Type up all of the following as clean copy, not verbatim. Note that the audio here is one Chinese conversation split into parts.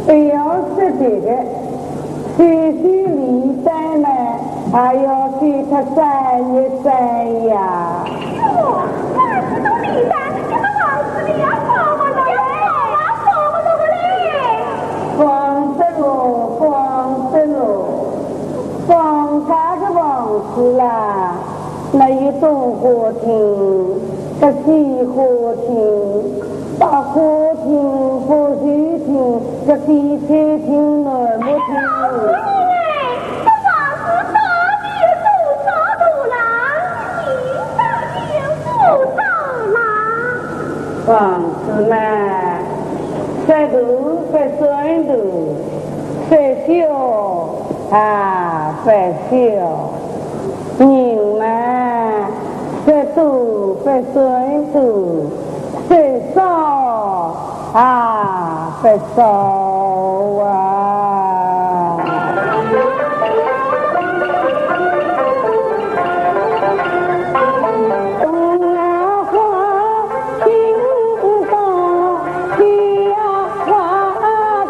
要是这个，学习历代呢，还要给他3月3呀。都历代，这个王子的要放我了嘞，放我了个嘞。放得喽，放得喽，放他个王子啦，那有东河亭，个西河亭。大河亭、不须亭，这地铁亭、南木亭。这王子到底有多少路啦？你到底有多少啦？王子嘛，在路在山路，在小啊在小，人嘛在路在山路。最少啊，最少啊！冬啊花听到天花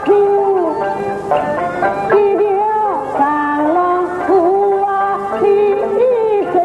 听，一条长浪苦啊一声。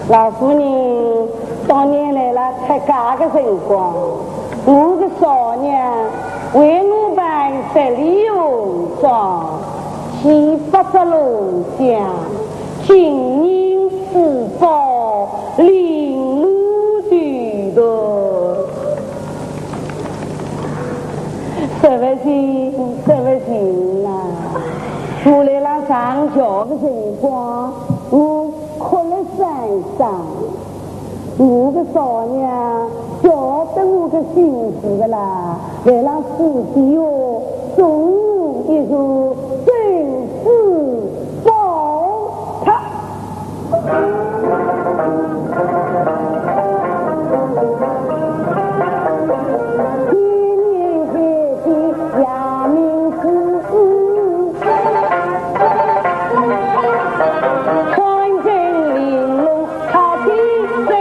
老夫人当年来了出嫁的辰光，我的少娘为我办十里红妆，七八十龙江，金银珠宝绫罗缎的，实不行啊！我来了上桥的辰光，我哭了山上，我的少娘晓得我的心事的啦，来了府邸哟，送我一束真丝宝塔。穿针玲珑，好比针。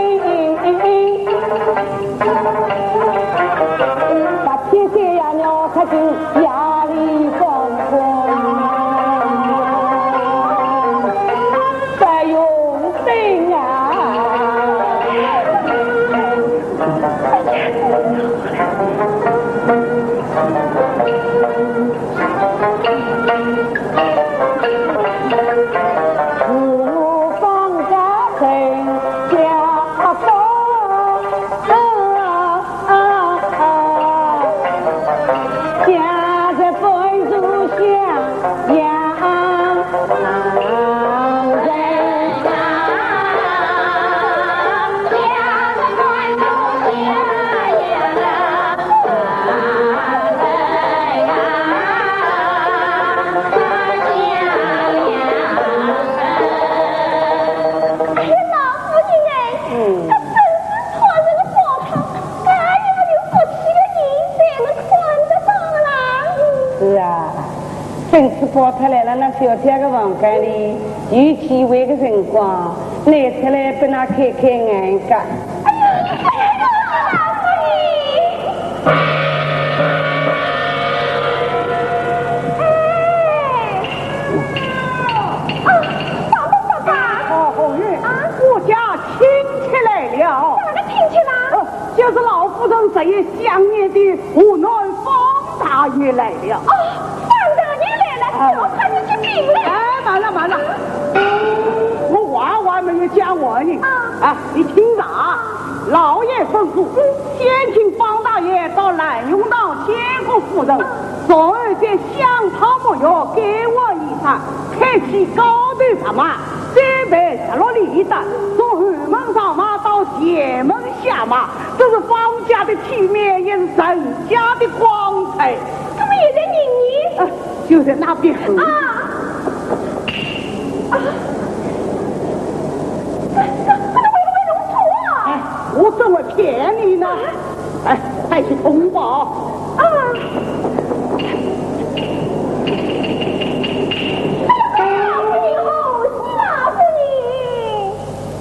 真是包出来了，那小姐个房间里，有机会的辰光，拿出来被那开开眼界。哎呀，老夫人！我家亲戚来了。哪个亲戚呢？就是老夫人这一想念的湖南方大爷来了。哦，方大爷来了，叫他你去禀来。哎，慢了慢了，我话还没有讲完呢。啊，你听着啊，老爷吩咐，先请方大爷到兰永道见过夫人，从而在香草木药给我一场，开启高头上马。这辈下落里的，从后门上马到前门下马，这是方家的体面，也是陈家的光彩。他们也在宁宁。就在那边。啊！他们为弄错啊！哎，我怎么骗你呢？哎，快去通报。啊！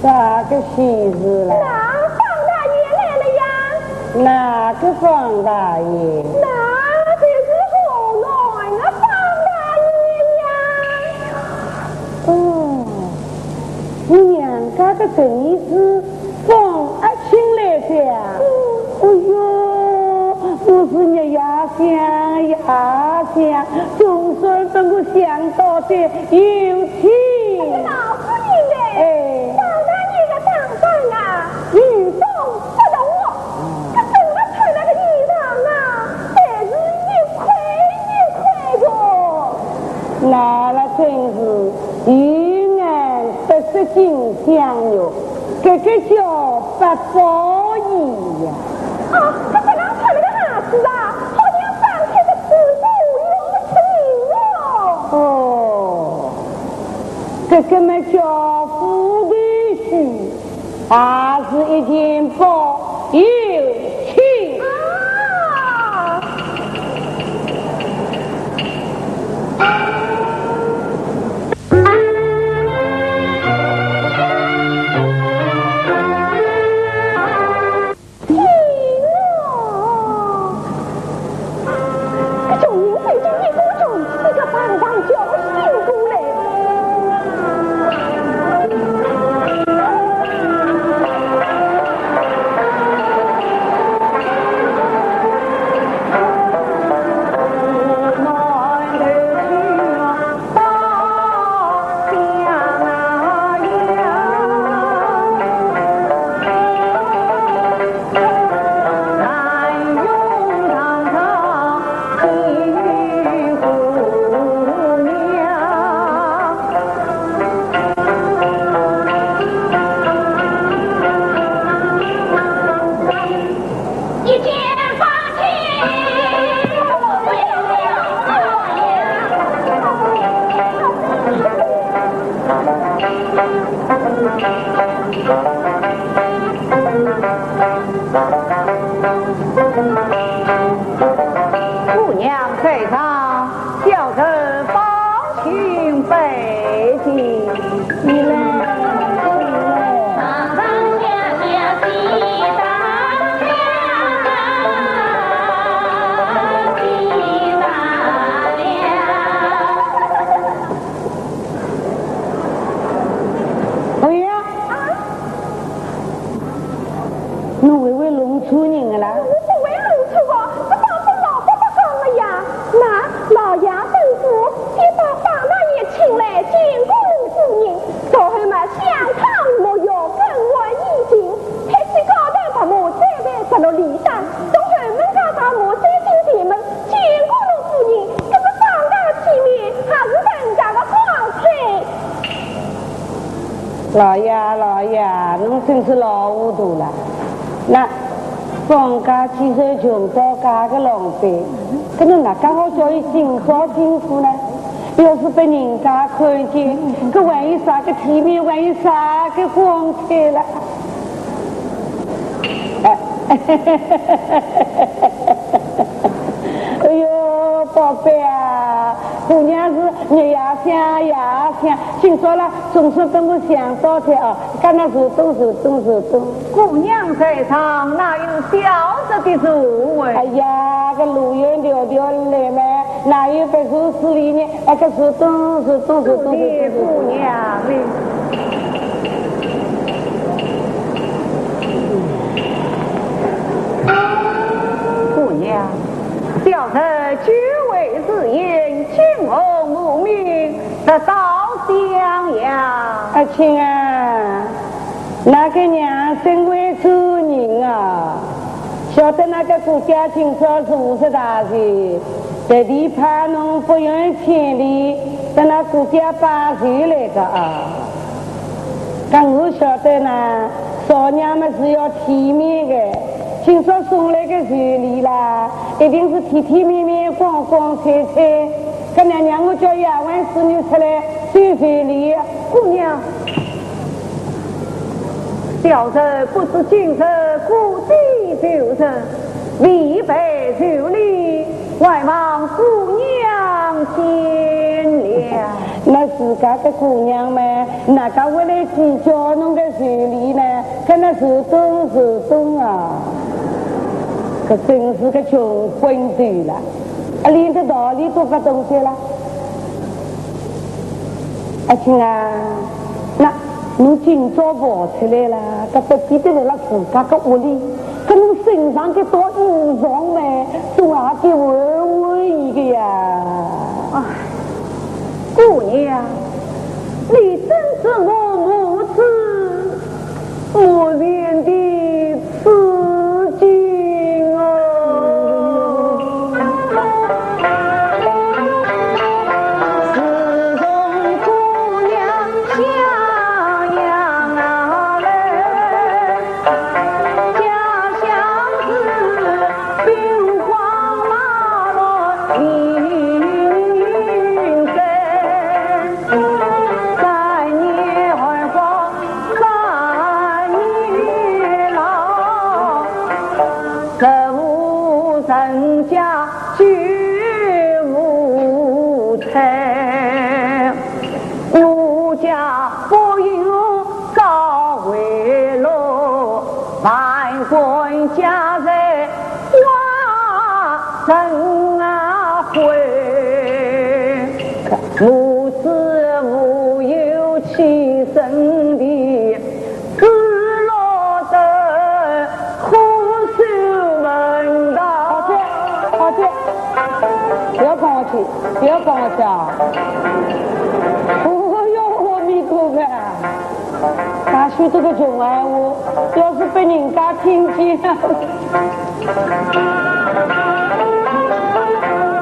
哪个喜事了？哪方大爷来了呀？哪个方大爷？那就是河南的方大爷呀！哦，你娘家的侄子方阿庆来的啊？哎呦，我是你牙香，总算能够想到的有情。老夫人的。哎。女风不动我，他怎么穿那个衣裳啊？还是越快着。那真是有眼不识金香哟，这个叫八宝衣呀。啊，他刚刚穿那个啥子啊？好像翻开的紫布又出名了。哦，这个嘛叫富的须。还是一件宝有情啊！天啊！这众人最近一锅中，这个班长叫醒过来。姑娘在上，小臣方请北京。你来。侬会为弄错人的啦？我不会弄错啊，我当初老伯伯讲了呀。那老爷吩咐，先把方大爷请来见过我夫人，然后嘛香汤木药跟我一进，开始高头把马再来直落里山，从后门家把马再进前门，见过我夫人，这个方大体面还是人家的光彩。老爷，侬真是老糊涂了。那方家既是穷到家的老板，可能哪刚好叫伊尽少辛苦呢？要是被人家看见，可万一啥个体面，万一啥个光彩了？哎呦，宝贝啊，姑娘是日呀想呀想，听说了总是等我想到的啊，干那是动。姑娘在场，哪有小着的座位？哎呀，个路远迢迢来嘛，哪有白手势里呢？那个是动。姑娘嘞。姑娘，小人居位之言，青红无名，得到襄阳。亲啊，那个娘身为主人啊，晓得那个国家清朝是50大岁，特地派侬不远千里，等那国家把谁来的啊？但我晓得呢，少娘们是要体面的。听说送来个寿礼啦，一定是体体面面、光光彩彩。跟娘娘，我叫丫鬟侍女出来收寿礼。姑娘，小人不知今日故地就人，未备寿礼，外望姑娘见谅。那自家的姑娘们，哪个会来计较侬个寿礼呢？跟那手动啊！这真是个穷混蛋了，连个道理都不懂得了。亲啊，那侬今朝跑出来了，这不记得了自家的屋里，跟侬身上的多衣裳呢，都也给玩一个呀。哎，姑娘，你真是我母子无缘的此境哦。自从姑娘襄阳来，家乡是兵荒马乱民生。3年黄，3年老，这无人家绝无财，我家不有高回落，万贯家财花人啊回，无子无有妻生的，只落得苦守门道。好的，不要跟我去，不要跟我去啊！哦哟，阿弥陀佛，大许多个穷闲话，要是被人家听见了，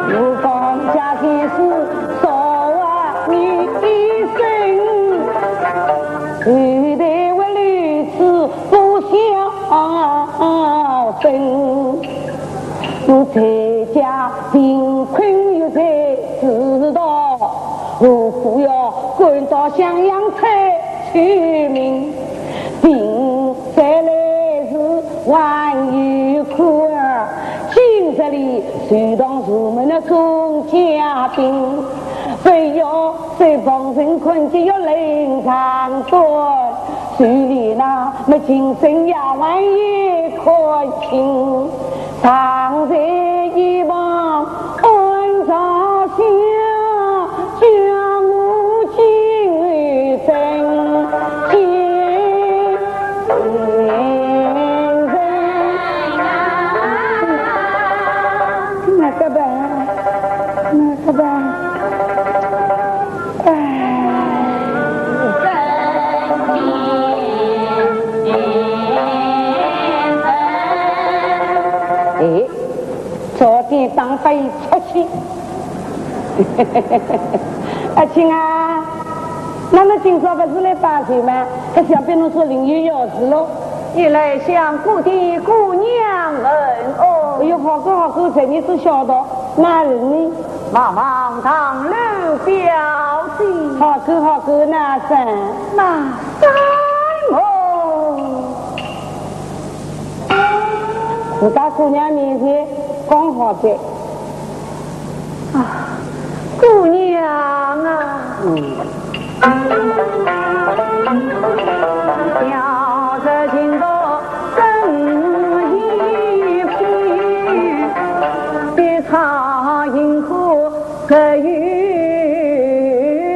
如放家的事，少啊你一生，一代为女子不孝顺。我在家贫困又在知道，如果要赶到襄阳才取名，并再来是万有可儿，今日里随同入门的众嘉宾，非要在旁人看见要领长短，手里那么精神呀万也可亲。常在一旁观察下，将我精神见人。那个吧，昨天当飞出去，亲啊，那么今朝不是来打水吗？可想必侬说另有要事喽。一来向故地姑娘问哦。哎呦，好个，这你是晓得哪人呢？望望堂楼表弟。好个，那三哦。自家姑娘面前刚好在。姑娘啊，要这情多真一品，别唱银河可与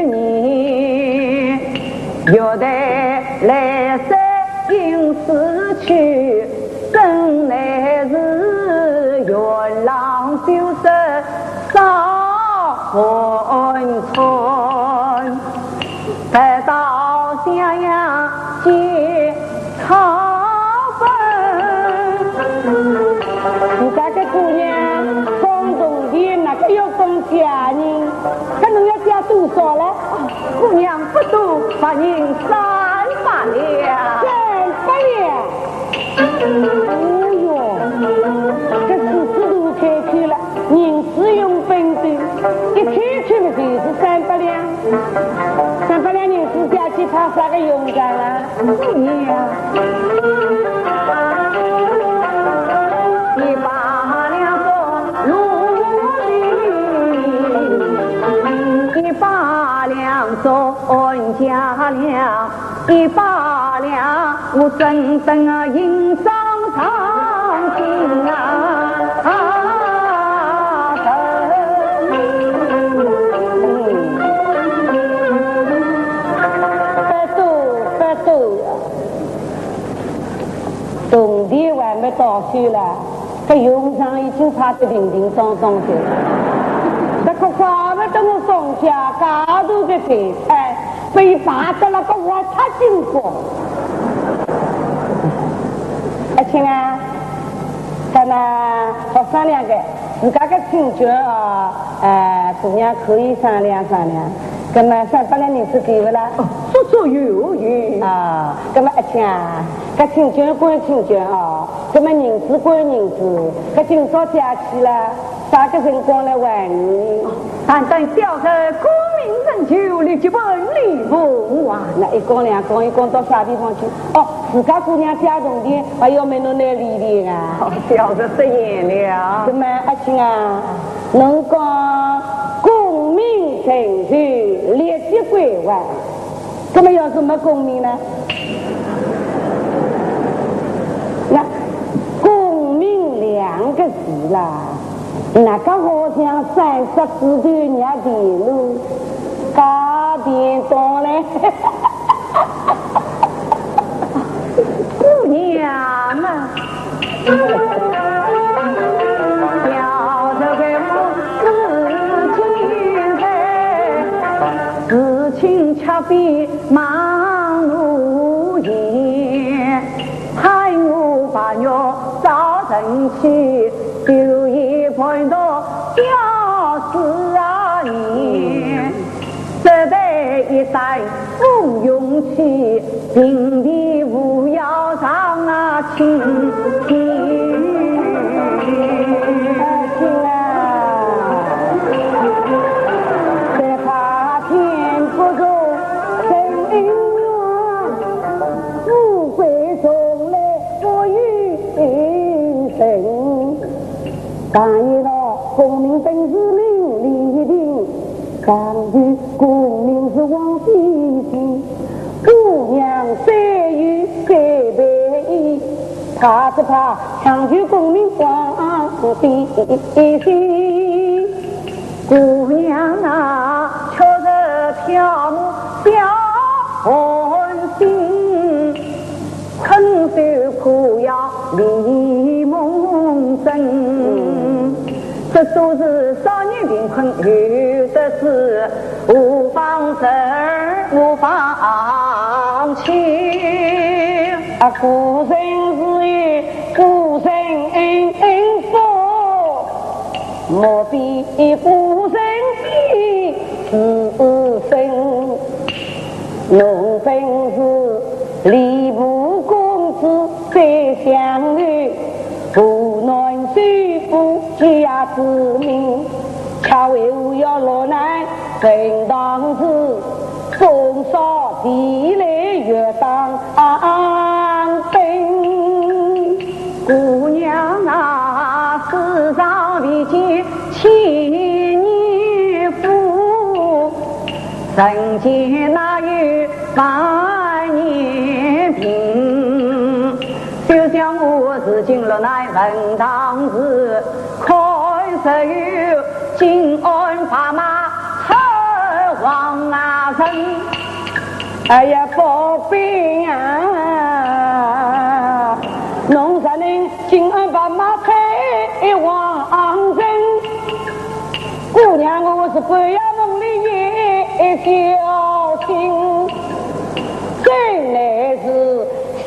你，有的来生应死去，生来是月朗修身少温存，待到襄阳见草本。你家个姑娘广东的那个要供家人，可能要加多少了？姑娘不多，把您300两。300两。哦哟，这事都开去了，人是用本的，一开去了就是300两。300两人是加去他啥个用干了？姑娘。100两100两，我真正啊银上长情啊！不多，冬天还没到手了，这用上已经差得叮叮当当的。这个花不等我送下高度的肥菜，被拔的那个我太辛苦。阿青啊，咱们好商量个，自家个亲眷啊，姑娘可以商量商量。那么300两银子给不啦？绰绰有余啊。那么阿青啊，这亲眷归亲眷啊，那么银子归银子，这今朝假期了。啥个辰光来还你？但等小生功名成就，立即本礼物啊！那一讲两讲，一讲到啥地方去？哦，自家姑娘家中的，还要没侬来理理啊？小生失言了。怎么阿青啊？侬讲功名成就，立即归还，怎么要是没功名呢？那功名2个字啦。那个好像34段日的路，加点多嘞。姑娘啊，要这个事情恰比忙如烟，害我把肉早晨起。就一碰到小事啊你，这得一代不勇气，平地无要上啊亲亲。亲啊，在他天不中真姻缘，富贵从来不与人生。但愿到功名本是名利定，刚于功名是王必心。姑娘虽与该背义，怕是怕强求功名王必心。姑娘啊，瞧着飘舞小红心，肯受苦要离梦真。这都是少年贫困，有的是无方生无方情。孤身是与孤身恩福，莫比孤身比自身。侬本是吏部公子再相遇，无奈虽负家之命，恰为我要落难正当时，风骚地雷越当兵。姑娘啊，世上未见千年人间哪有万年平？就像我是进了乃文堂子，看谁有金鞍法马车往哪人？哎呀，宝贝啊，农山人金鞍法马车往人。姑娘，我是不要梦里也小心，真乃是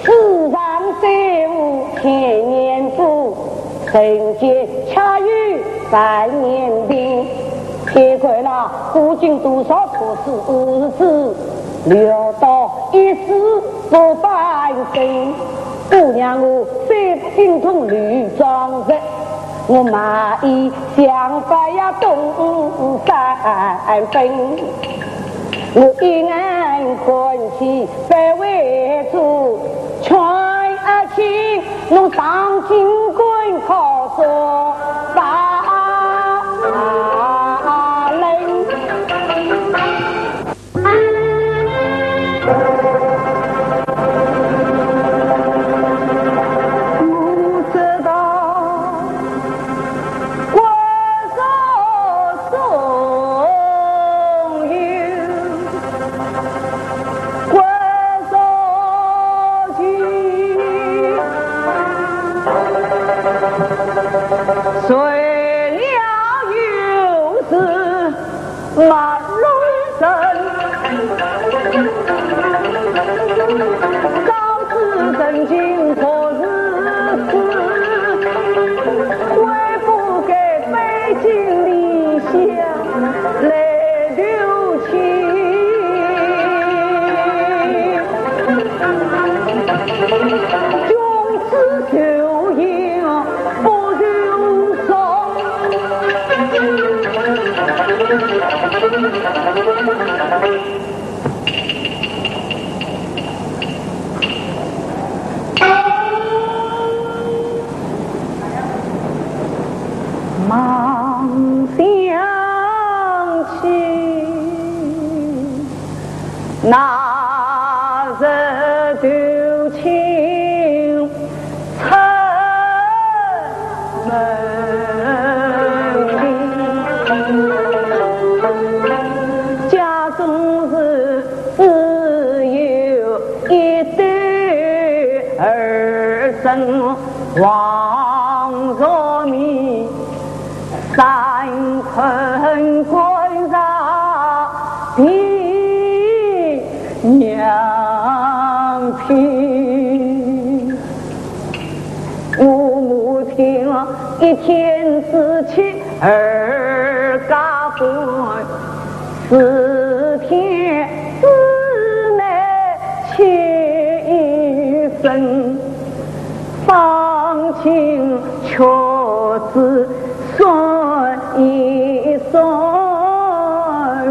世上最无千年福，人间恰遇百年病。别怪那古今多少错事，留到一时不翻身。姑娘，我虽不精通女装人，我马衣想法呀东三分，我一眼欢喜百为主，全情弄上金棍靠说法人。谁料又是马龙生，高知真经可是死，为不给北京理想来留情。君子修养不如松，忙想起那日丢情城门里，家中是只有一对儿孙望着你，三困关上比娘亲，我母亲一天之气儿嘎分，四天之内切一生，放心却只算一算，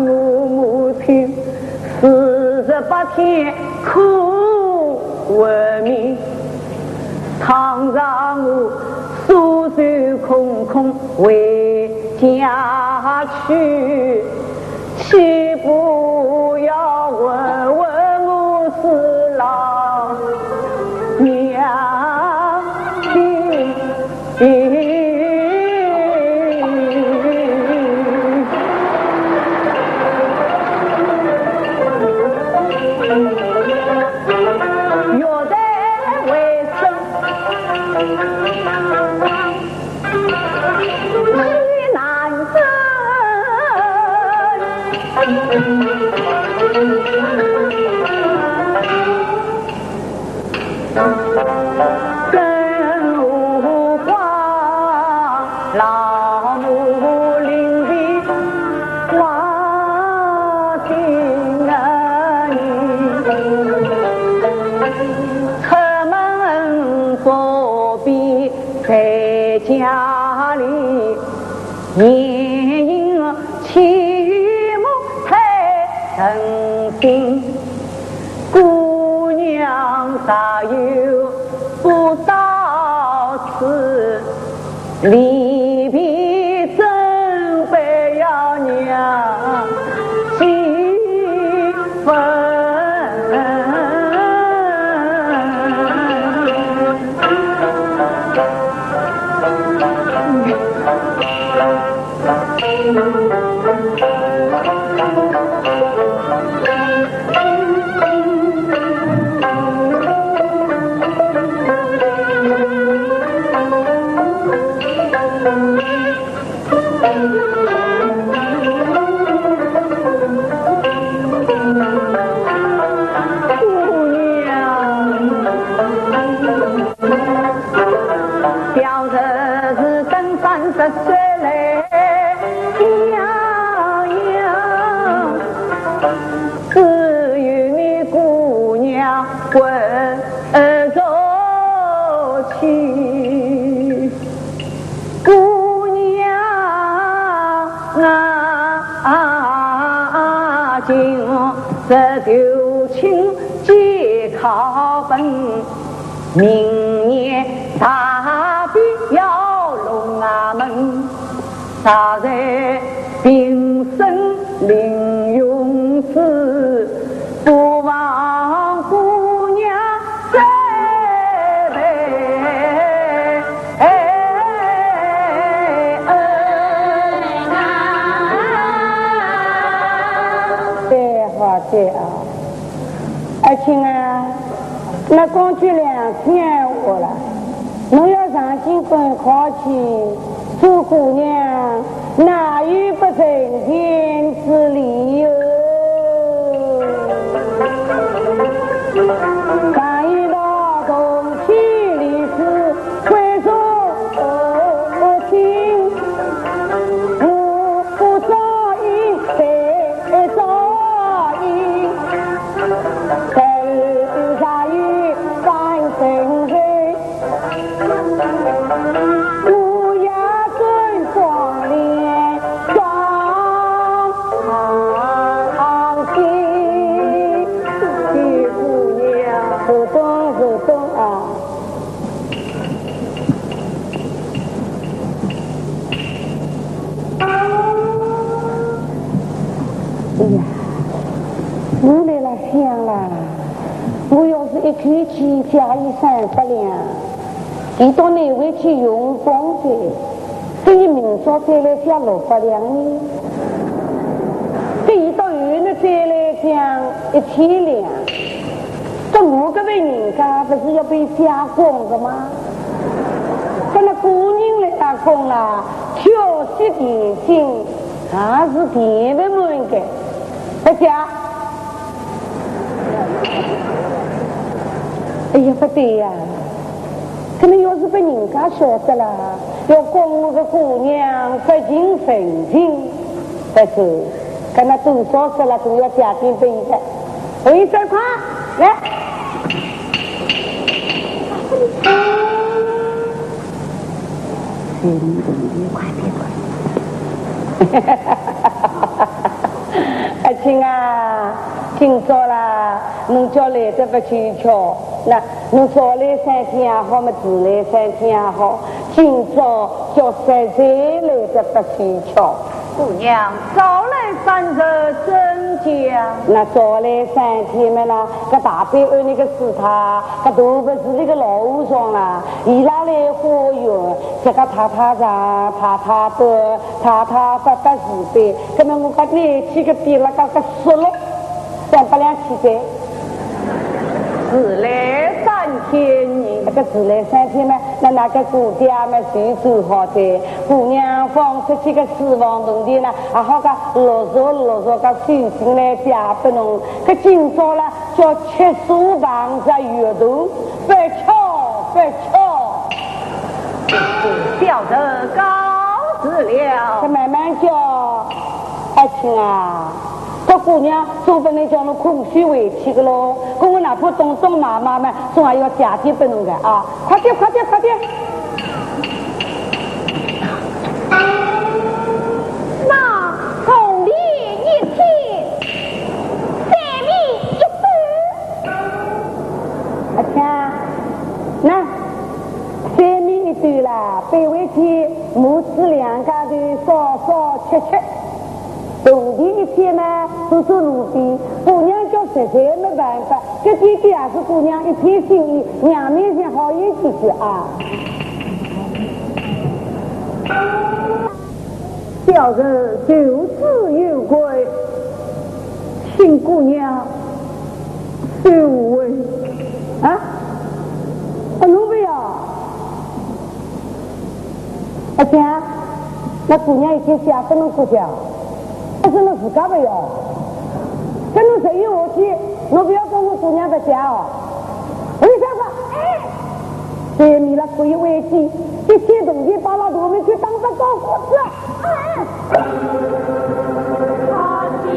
我母亲48天苦为民，倘让我束手空空回家去，岂不要问问我是老娘亲？药在为生，西南真无光，老母临别话听啊你。出门不必在家里，年营起木太省心，姑娘啥有不到此，离别真不要娘心这旧情皆靠本，明年大比要龙啊门，他在平生临永时，不忘姑娘在背。对啊，爱情啊，那光去2天我了，侬要上京本考去，做姑娘哪有不成天之理由？上一道东去历史归属心，不早已得早。头上有三生水，乌鸦尊光脸双心，的姑娘不懂啊！哎呀！我来了想了，我要是一口气加一300两，你到哪位去用光的？这一明早再来加600两呢？这一到月呢再来讲1000两，这我这位人家不是要被加工的吗？跟那姑娘来打工啦，挑剔点心还是甜不满的，不加。哎呀，不对呀！可能要是被人家晓得了，要讲我个姑娘不尽本心，但是跟他多少次了，都要加点备的。回3块，来。快点！爱情啊！今朝啦，侬叫来得不去瞧，那侬早来3天也好嘛，迟来3天也好，今朝叫实在来得不去瞧。姑娘早来3日真假？那早来3天嘛啦，搿大伯安那个师太，搿都不是那个老和尚啦，伊拉来花园，这个太太长，太太短，太太发自卑，搿么我搿拿起个笔了，搿说了。300两起噻，迟来3天呢？那个迟来3天嘛，那个姑爹嘛最最好的，姑娘放出去个四方洞的呢，还好个落着个手心来嫁给侬。可今朝了叫吃素旁着月头，不巧，小的告辞了。可慢慢叫，爱情啊。这姑娘总不能叫侬空虚回去的喽，跟我哪怕东妈妈们，总还要加点给侬的啊！快点！那红梨1天，3米1段。阿强，那3米1段啦，背回去母子2家头烧吃。冬天1天呢，走路边，姑娘叫实在没办法，这弟弟也是姑娘一片心意，娘面前好有几句啊。小人就此有归，请姑娘收回啊！侬不要，阿强，那姑娘已经写给侬过讲。但是侬自家不要，跟侬谁有下去，侬不要跟我姑娘的家哦。为啥子？对面了可以回去，这些东西到了我们去当个高伙子。好心。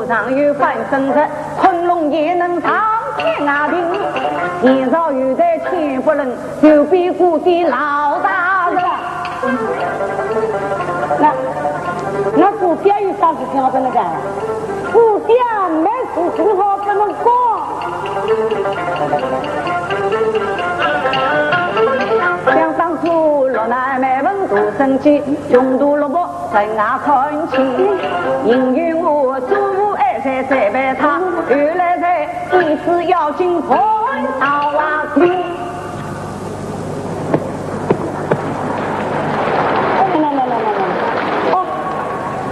上有翻身的，昆仑也能长天下平。年少有在千不能，就比故地老大人。那姑爹有啥事情好跟他干？姑爹没事情好跟他讲。想当初老奶奶问多生气，穷途落魄人牙看清。因为我祖母爱在这边他，原来在一次要进坟到瓦去。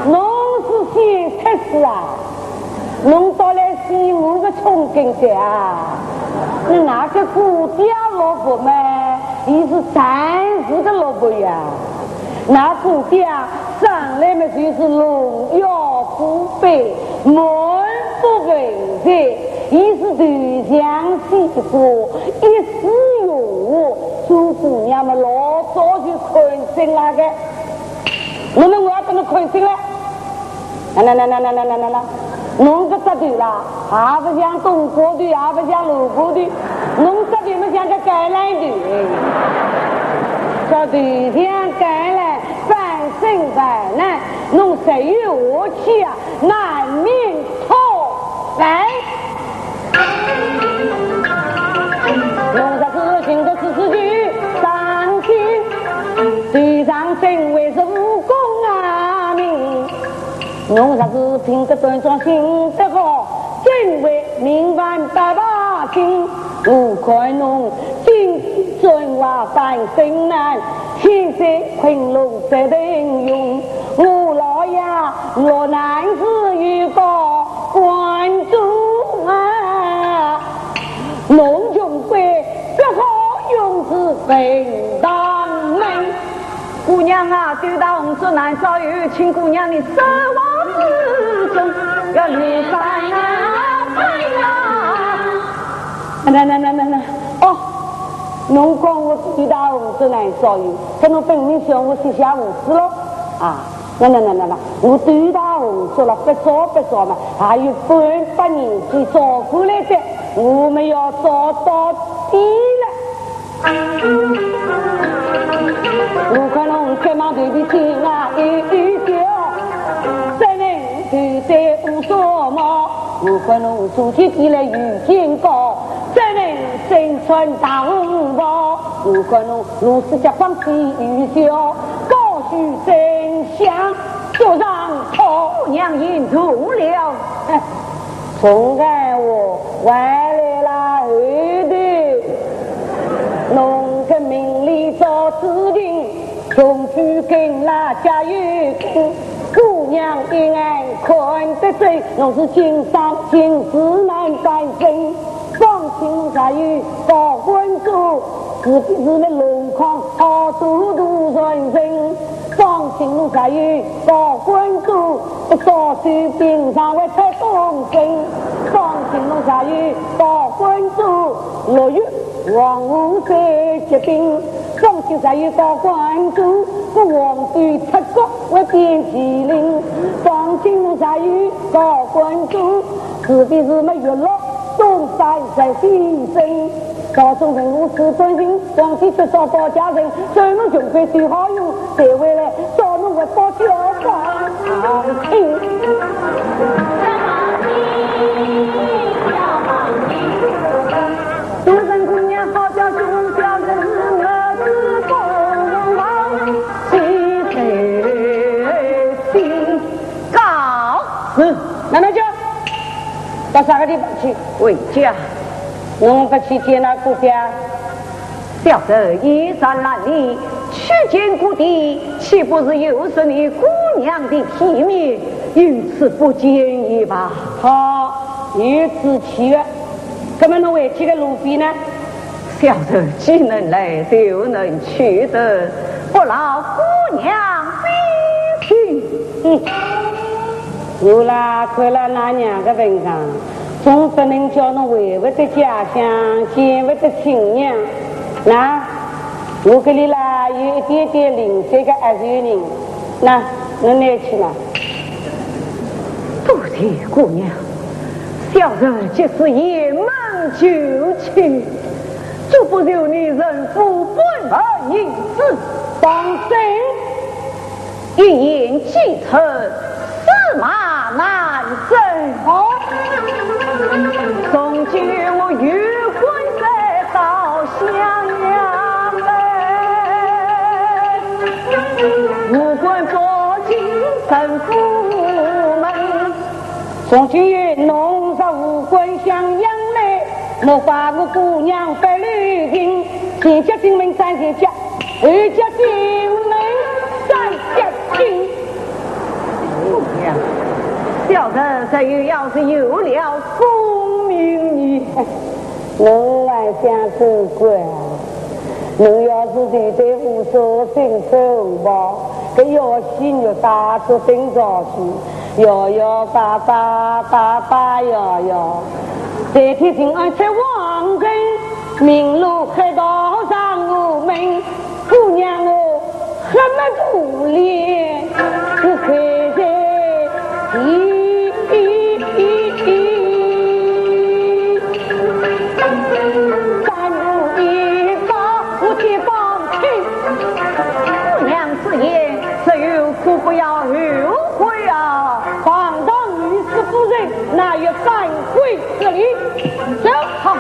侬是先开始啊，侬到来是我个冲劲的啊，那哪个姑爹老婆嘛，伊是30个老婆呀，那姑爹上来嘛就是荣耀富贵，满不为财，伊是头强西瓜，一时用我，祖姑娘们老早就看清那个，我们我要跟侬看清了。那，侬个这对啦，也不像东坡对，也不像鲁坡对，侬这对么像个橄榄对，这对像橄榄翻身翻难，侬谁有我气啊，难免脱来。侬这是行的是自己伤心，地上真为是武功啊命。侬啥子品德端庄心德好，真为明白百姓。我看侬今尊话翻身难，现在昆仑这的英勇。我老爷若男子与个关注啊，侬穷贵不好用之非当门。姑娘啊，对到红烛难少有，请姑娘你失望之中要离山啊，那，哦，侬讲我对到红烛难少有，跟侬本命想我写下无事咯啊，那，我对到红烛了，不少嘛，还有半年纪照顾来的，我们要找到底了。我看侬赶忙头的天啊一叫，真人就在无所毛。我看侬出去起来遇见高，真人身穿大红袍。我看侬如此结婚气宇笑，高须真香，就让姑娘引出了。从爱我外来了后头，侬个命里早指定，终须跟那家有根。姑娘一眼看得准，侬是今生今世难翻身。放心才有高官做，是不是那龙康好度人生。放心侬才有高官做，少手边上会太动心。放心侬才有高官做，6月王五在结冰。放心才有高官做，不皇帝出国会变麒麟。放心侬才有高官做，是不是没月落东山在西生。高中人物是尊心，皇帝至少保家人，虽侬穷贵最好用，再回来找侬会保交关。独生姑娘好叫兄叫人儿子公王，西北西高。那就到啥个地方去？回家。侬不去见那姑爹？小侄衣衫褴褛，去见故地，岂不是有损你姑娘的体面？于此不建议吧。好，有此契约。怎么侬回去个路边呢？小侄既能来，就能去的，不劳姑娘悲心。有啦，看了那娘个文章，总不能叫侬回不得家乡，见不得亲娘。那我这里啦有一点点零碎个20元，那侬拿去了。不谢姑娘，小人即是野蛮就去，就不留你人夫本而隐之，当真一言既成，驷马难追。好，从今我与婚在到襄阳门，无关捉进神府门。从今日弄上无关襄阳来，莫把我姑娘白绿金，一家进门三家家，二家进门三家进。小人这又要是有了功名你，侬还想是怪？侬要是对对无所心生吧，这要心要大出顶着去，摇摇摆摆摆摆摇摇，这天平安才望根，明路黑道上我们姑娘哦，什么不练，只会在三步一高，我去放弃。姑娘之言，只有苦不要后悔啊！放荡女士夫人，哪有反悔之理？走，好。